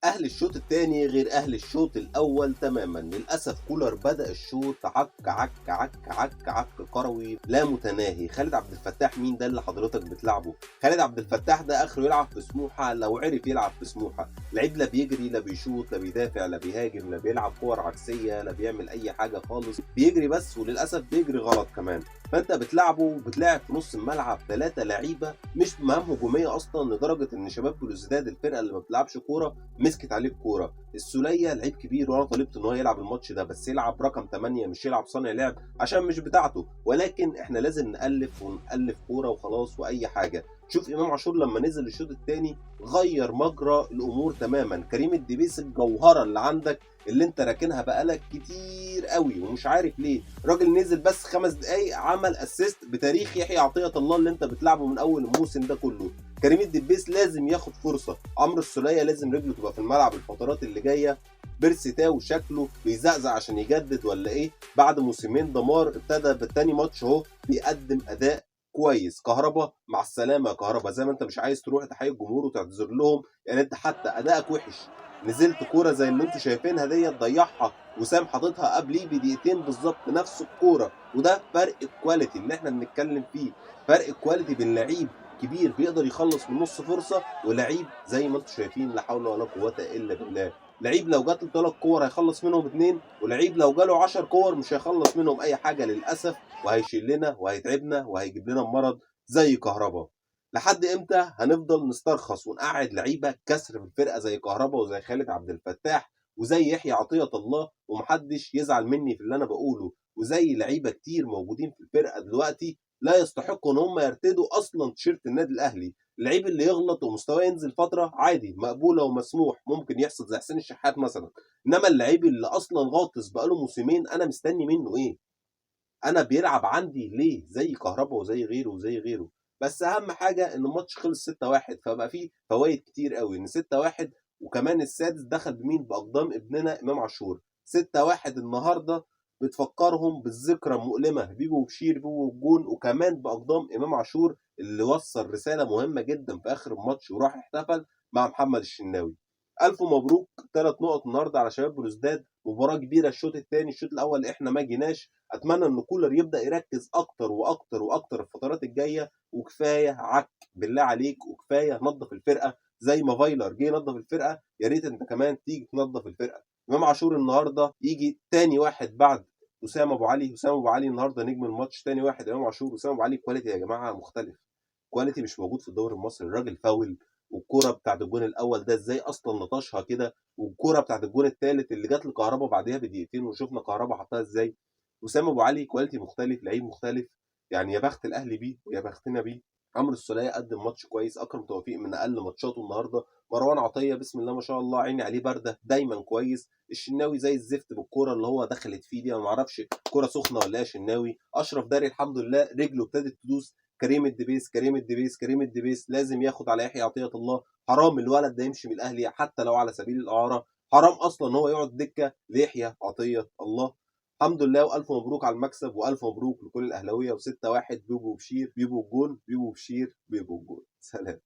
أهل الشوط التاني غير أهل الشوط الأول تمامًا، للأسف كولر بدأ الشوط عك، عك، عك، عك، عك كروي لا متناهي. خالد عبد الفتاح مين ده اللي حضرتك بتلاعبه؟ خالد عبد الفتاح ده آخره يلعب في سموحة لو عرف يلعب في سموحة، لعيب لا بيجري لا بيشوط لا بيدافع لا بيهاجم لا بيلعب كور عكسية لا بيعمل أي حاجة خالص، بيجري بس وللأسف بيجري غلط كمان. فأنت بتلاعبه بتلاعب في نص الملعب 3 لعيبة مش بمهام هجومية أصلًا، لدرجة إن شباب بلوزداد الفرقة اللي ما بتلعبش كورة مسكت عليه الكوره. السوليه لعيب كبير وانا طالبت ان هو يلعب الماتش ده، بس يلعب رقم 8 مش يلعب صانع لعب عشان مش بتاعته، ولكن احنا لازم نالف ونالف كوره وخلاص واي حاجه. شوف امام عاشور لما نزل الشوط الثاني غير مجرى الامور تماما. كريم الدبيس الجوهره اللي عندك اللي انت راكنها بقالك كتير قوي ومش عارف ليه، راجل نزل بس 5 دقايق عمل اسيست بتاريخ يحيى عطيه الله اللي انت بتلعبه من اول الموسم ده كله. كريم الدبيس لازم ياخد فرصه، عمرو السوليه لازم رجله تبقى في الملعب الفترات اللي جايه. بيرسي تاو شكله بيزقزق عشان يجدد ولا ايه؟ بعد موسمين دمار ابتدى بالتاني ماتش اهو بيقدم اداء كويس. كهربا مع السلامه يا كهربا، زي ما انت مش عايز تروح تحيي الجمهور وتعتذر لهم، يعني انت حتى ادائك وحش. نزلت كوره زي اللي انتوا شايفينها ديت ضيعها وسام حاططها قبليه بدقيقتين بالظبط نفس الكوره، وده فرق الكواليتي اللي احنا بنتكلم فيه. فرق الكواليتي بين لعيب كبير بيقدر يخلص من نص فرصه ولعيب زي ما انتم شايفين لا حول ولا قوه الا بالله. لعيب لو جات له 3 كور هيخلص منهم 2، ولعيب لو جاله 10 كور مش هيخلص منهم اي حاجه للاسف، وهيشيلنا وهيتعبنا وهيجيب لنا مرض زي كهربا. لحد امتى هنفضل نسترخص ونقعد لعيبه كسر في الفرقه زي كهربا وزي خالد عبد الفتاح وزي يحيى عطيه الله ومحدش يزعل مني في اللي انا بقوله، وزي لعيبه كتير موجودين في الفرقه دلوقتي لا يستحقوا ان هم يرتدوا اصلا تيشيرت النادي الاهلي. اللعيب اللي يغلط ومستواه ينزل فتره عادي مقبوله ومسموح، ممكن يحصل زي حسين الشحات مثلا، انما اللعيب اللي اصلا غاطس بقاله موسمين انا مستني منه ايه؟ انا بيلعب عندي ليه زي كهربا وزي غيره وزي غيره. بس اهم حاجه ان الماتش خلص 6-1، فبقى فيه فوائد كتير قوي ان 6-1، وكمان السادس دخل بمين؟ باقدام ابننا امام عاشور. 6-1 النهارده بتفكرهم بالذكرى المؤلمه بيبو وبشير بيبو والجون، وكمان باقدام امام عاشور اللي وصل رساله مهمه جدا في اخر الماتش وراح احتفل مع محمد الشناوي. الف مبروك 3 نقط النهارده على شباب بلوزداد، مباراه كبيره. الشوط الثاني الشوط الاول احنا ما جيناش. اتمنى ان كولر يبدا يركز اكتر واكتر واكتر الفترات الجايه، وكفايه عك بالله عليك، وكفايه نظف الفرقه زي ما فايلر جه ينظف الفرقه، يا ريت انت كمان تيجي تنظف الفرقه. امام عاشور النهارده يجي تاني واحد بعد وسام ابو علي. وسام ابو علي النهارده نجم الماتش، تاني واحد امام عاشور. وسام ابو علي كواليتي يا جماعه مختلف، كواليتي مش موجود في الدوري المصري. الراجل فاول، والكرة بتاعت الجون الاول ده ازاي اصلا نطشها كده، والكرة بتاعت الجون الثالث اللي جت لكهربا بعدها بدقيقتين وشفنا كهربا حطها ازاي. وسام ابو علي كواليتي مختلف، لعيب مختلف، يعني يا بخت الاهلي بيه ويا بختنا بيه. عمرو السوليه قدم ماتش كويس، اكرم توفيق من اقل ماتشاته النهارده. مروان عطيه بسم الله ما شاء الله عيني عليه برده دايما كويس. الشناوي زي الزفت بالكوره اللي هو دخلت فيه دي، انا ما اعرفش كوره سخنه ولا ايه يا شناوي. اشرف داري الحمد لله رجله ابتدت تدوس. كريم الدبيس كريم الدبيس كريم الدبيس لازم ياخد على يحيى عطيه الله. حرام الولد ده يمشي من الاهلي حتى لو على سبيل الاعاره، حرام اصلا ان هو يقعد دكه ليحيى عطيه الله. الحمد لله والف مبروك على المكسب، والف مبروك لكل الاهلاويه. و6-1 بيبو وبشير بيبو الجون بيبو وبشير بيبو الجون. سلام.